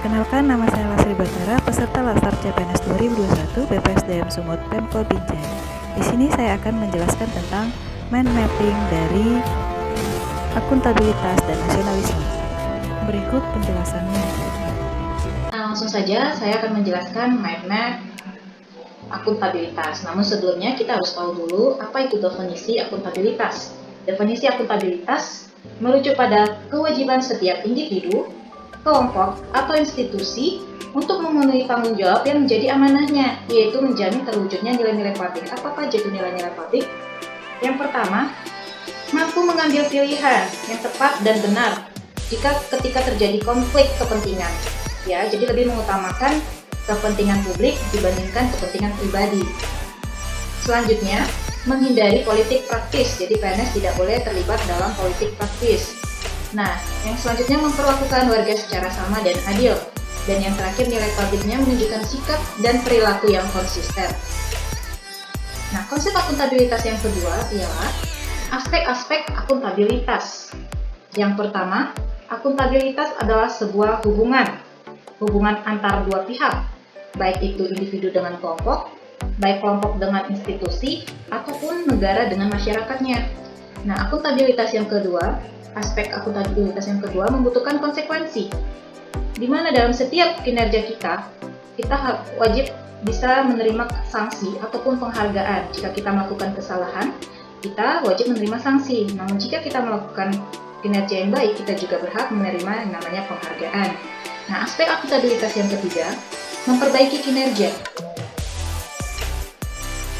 Perkenalkan, nama saya Lasri Batara, peserta Latsar CPNS 2021 BPSDM Sumut Pemkot Binjai. Di sini saya akan menjelaskan tentang mind mapping dari akuntabilitas dan nasionalisme. Berikut penjelasannya. Langsung saja saya akan menjelaskan mind map akuntabilitas. Namun sebelumnya kita harus tahu dulu apa itu definisi akuntabilitas. Definisi akuntabilitas merujuk pada kewajiban setiap individu, kelompok, atau institusi untuk memenuhi tanggung jawab yang menjadi amanahnya, yaitu menjamin terwujudnya nilai-nilai publik. Apa saja itu nilai-nilai publik? Yang pertama, mampu mengambil pilihan yang tepat dan benar ketika terjadi konflik kepentingan. Ya, jadi lebih mengutamakan kepentingan publik dibandingkan kepentingan pribadi. Selanjutnya, menghindari politik praktis. Jadi PNS tidak boleh terlibat dalam politik praktis. Nah, yang selanjutnya memperlakukan warga secara sama dan adil. Dan yang terakhir, nilai publiknya menunjukkan sikap dan perilaku yang konsisten. Nah, konsep akuntabilitas yang kedua ialah aspek-aspek akuntabilitas. Yang pertama, akuntabilitas adalah sebuah hubungan antar dua pihak, baik itu individu dengan kelompok, baik kelompok dengan institusi, ataupun negara dengan masyarakatnya. Nah, aspek akuntabilitas yang kedua membutuhkan konsekuensi, di mana dalam setiap kinerja kita wajib bisa menerima sanksi ataupun penghargaan. Jika kita melakukan kesalahan, kita wajib menerima sanksi. Namun jika kita melakukan kinerja yang baik, kita juga berhak menerima yang namanya penghargaan. Nah, aspek akuntabilitas yang ketiga, memperbaiki kinerja.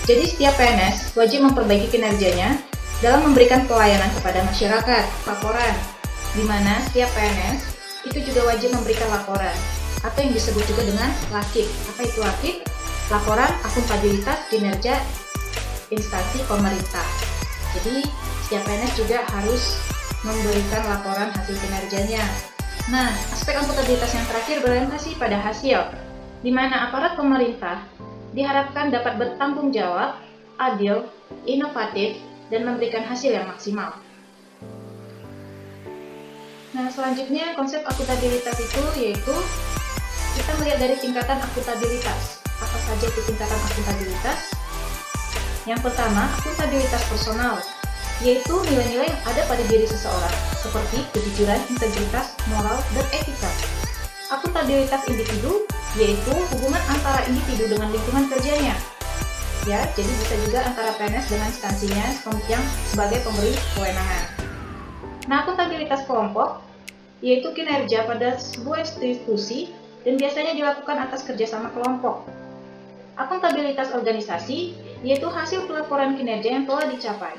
Jadi setiap PNS wajib memperbaiki kinerjanya dalam memberikan pelayanan kepada masyarakat, laporan, di mana setiap PNS itu juga wajib memberikan laporan, atau yang disebut juga dengan LAKIP. Apa itu LAKIP? Laporan akuntabilitas kinerja instansi pemerintah. Jadi setiap PNS juga harus memberikan laporan hasil kinerjanya. Nah, aspek akuntabilitas yang terakhir berorientasi pada hasil, di mana aparat pemerintah diharapkan dapat bertanggung jawab, adil, inovatif, dan memberikan hasil yang maksimal. Nah, selanjutnya konsep akuntabilitas itu yaitu kita melihat dari tingkatan akuntabilitas. Apa saja itu tingkatan akuntabilitas? Yang pertama, akuntabilitas personal, yaitu nilai-nilai yang ada pada diri seseorang, seperti kejujuran, integritas, moral, dan etika. Akuntabilitas individu, yaitu hubungan antara individu dengan lingkungan kerjanya. Ya, jadi bisa juga antara PNS dengan instansinya yang sebagai pemberi kewenangan. Nah, akuntabilitas kelompok, yaitu kinerja pada sebuah institusi dan biasanya dilakukan atas kerjasama kelompok. Akuntabilitas organisasi, yaitu hasil pelaporan kinerja yang telah dicapai.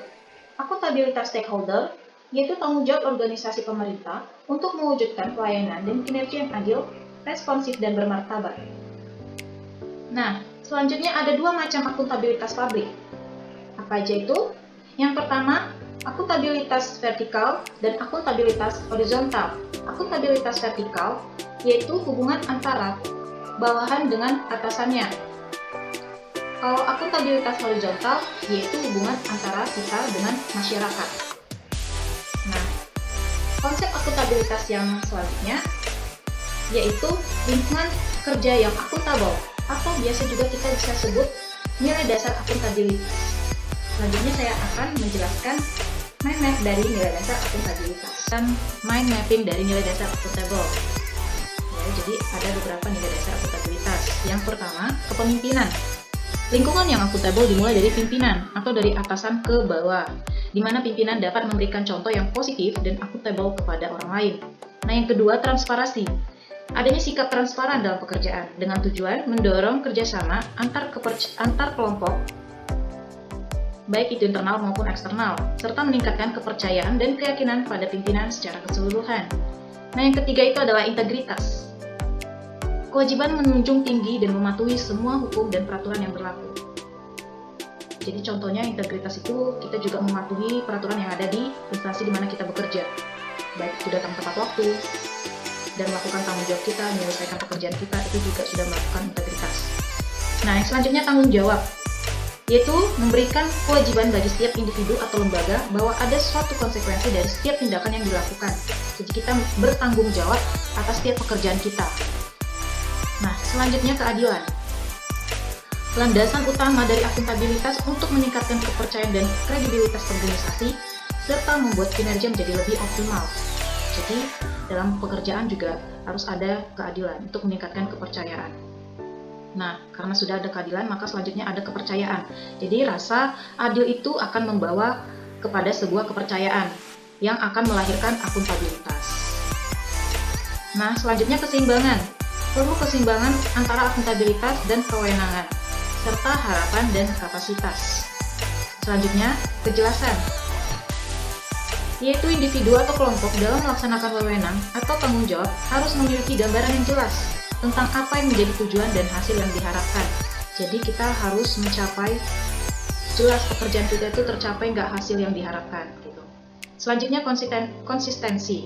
Akuntabilitas stakeholder, yaitu tanggung jawab organisasi pemerintah untuk mewujudkan pelayanan dan kinerja yang adil, responsif, dan bermartabat. Nah, selanjutnya ada dua macam akuntabilitas publik. Apa aja itu? Yang pertama, akuntabilitas vertikal dan akuntabilitas horizontal. Akuntabilitas vertikal yaitu hubungan antara bawahan dengan atasannya. Kalau akuntabilitas horizontal yaitu hubungan antara kita dengan masyarakat. Nah, konsep akuntabilitas yang selanjutnya yaitu lingkungan kerja yang akuntabel, atau biasa juga kita bisa sebut nilai dasar akuntabilitas. Selanjutnya saya akan menjelaskan mind map dari nilai dasar akuntabilitas dan mind mapping dari nilai dasar akuntabel. Ya, jadi ada beberapa nilai dasar akuntabilitas. Yang pertama, kepemimpinan. Lingkungan yang akuntabel dimulai dari pimpinan atau dari atasan ke bawah, di mana pimpinan dapat memberikan contoh yang positif dan akuntabel kepada orang lain. Nah, yang kedua, transparansi. Adanya sikap transparan dalam pekerjaan dengan tujuan mendorong kerjasama antar kelompok, baik itu internal maupun eksternal, serta meningkatkan kepercayaan dan keyakinan pada pimpinan secara keseluruhan. Nah, yang ketiga itu adalah integritas. Kewajiban menunjung tinggi dan mematuhi semua hukum dan peraturan yang berlaku. Jadi contohnya integritas itu kita juga mematuhi peraturan yang ada di instansi di mana kita bekerja, baik itu datang tepat waktu dan melakukan tanggung jawab kita, menyelesaikan pekerjaan kita, itu juga sudah melakukan integritas. Nah, yang selanjutnya tanggung jawab, yaitu memberikan kewajiban bagi setiap individu atau lembaga bahwa ada suatu konsekuensi dari setiap tindakan yang dilakukan. Jadi kita bertanggung jawab atas setiap pekerjaan kita. Selanjutnya, keadilan. Landasan utama dari akuntabilitas untuk meningkatkan kepercayaan dan kredibilitas organisasi serta membuat kinerja menjadi lebih optimal. Jadi, dalam pekerjaan juga harus ada keadilan untuk meningkatkan kepercayaan. Nah, karena sudah ada keadilan, maka selanjutnya ada kepercayaan. Jadi, rasa adil itu akan membawa kepada sebuah kepercayaan yang akan melahirkan akuntabilitas. Nah, selanjutnya keseimbangan. Perlu keseimbangan antara akuntabilitas dan kewenangan, serta harapan dan kapasitas. Selanjutnya, kejelasan, yaitu individu atau kelompok dalam melaksanakan wewenang atau tanggung jawab harus memiliki gambaran yang jelas tentang apa yang menjadi tujuan dan hasil yang diharapkan. Jadi kita harus mencapai jelas pekerjaan kita itu tercapai nggak hasil yang diharapkan gitu. Selanjutnya konsistensi,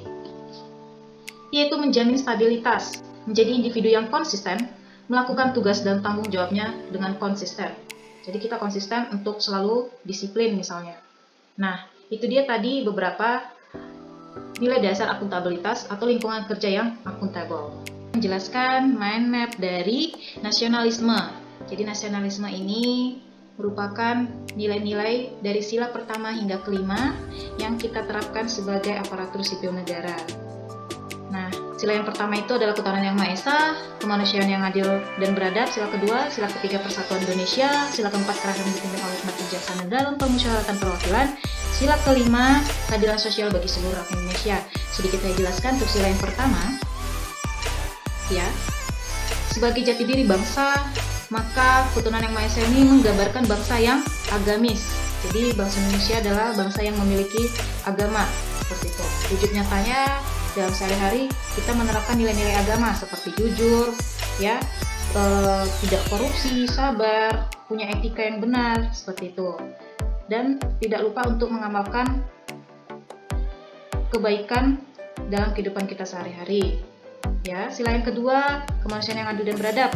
yaitu menjamin stabilitas, menjadi individu yang konsisten, melakukan tugas dan tanggung jawabnya dengan konsisten. Jadi kita konsisten untuk selalu disiplin misalnya. Nah, itu dia tadi beberapa nilai dasar akuntabilitas atau lingkungan kerja yang akuntabel. Menjelaskan mind map dari nasionalisme. Jadi nasionalisme ini merupakan nilai-nilai dari sila pertama hingga kelima yang kita terapkan sebagai aparatur sipil negara. Nah, sila yang pertama itu adalah ketuhanan yang Maha Esa, kemanusiaan yang adil dan beradab. Sila kedua, sila ketiga persatuan Indonesia. Sila keempat, kerajaan dipimpin oleh umat bijaksana dalam permusyawaratan perwakilan. Sila kelima, keadilan sosial bagi seluruh rakyat Indonesia. Sedikit saya jelaskan untuk sila yang pertama. Ya, sebagai jati diri bangsa, maka ketuhanan yang Maha Esa ini menggambarkan bangsa yang agamis. Jadi bangsa Indonesia adalah bangsa yang memiliki agama, seperti itu. Wujud nyatanya dalam sehari-hari kita menerapkan nilai-nilai agama seperti jujur, ya, tidak korupsi, sabar, punya etika yang benar, seperti itu. Dan tidak lupa untuk mengamalkan kebaikan dalam kehidupan kita sehari-hari. Ya, sila yang kedua, kemanusiaan yang adil dan beradab.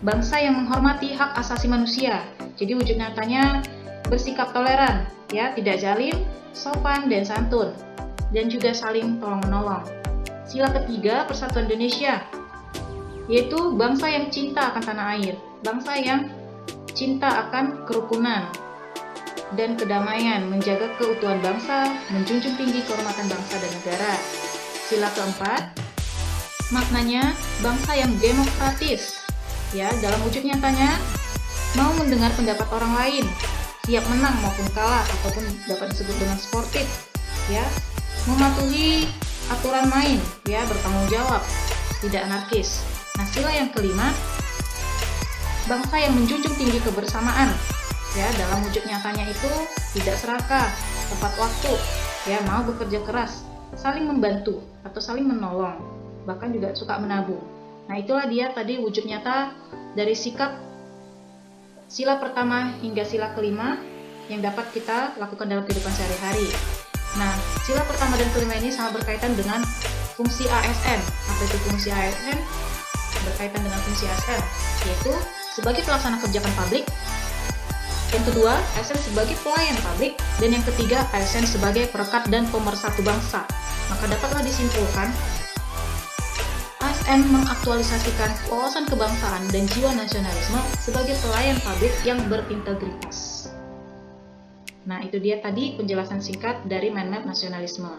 Bangsa yang menghormati hak asasi manusia. Jadi wujud nyatanya bersikap toleran, ya, tidak zalim, sopan dan santun, dan juga saling tolong-menolong. Sila ketiga, persatuan Indonesia, yaitu bangsa yang cinta akan tanah air, bangsa yang cinta akan kerukunan dan kedamaian, menjaga keutuhan bangsa, menjunjung tinggi kehormatan bangsa dan negara. Sila keempat, maknanya bangsa yang demokratis, ya, dalam wujud nyatanya mau mendengar pendapat orang lain, siap menang maupun kalah ataupun dapat disebut dengan sportif, ya, mematuhi aturan main, ya, bertanggung jawab, tidak anarkis. Nah, sila yang kelima, bangsa yang menjunjung tinggi kebersamaan, ya, dalam wujud nyatanya itu tidak serakah, tepat waktu, ya, mau bekerja keras, saling membantu atau saling menolong, bahkan juga suka menabung. Nah, itulah dia tadi wujud nyata dari sikap sila pertama hingga sila kelima yang dapat kita lakukan dalam kehidupan sehari-hari. Nah, sila pertama dan kelima ini sangat berkaitan dengan fungsi ASN. Apa itu fungsi ASN? Berkaitan dengan fungsi ASN, yaitu sebagai pelaksana kebijakan publik. Yang kedua, ASN sebagai pelayan publik. Dan yang ketiga, ASN sebagai perekat dan pemersatu bangsa. Maka dapatlah disimpulkan, ASN mengaktualisasikan wawasan kebangsaan dan jiwa nasionalisme sebagai pelayan publik yang berintegritas. Nah, itu dia tadi penjelasan singkat dari mind map nasionalisme.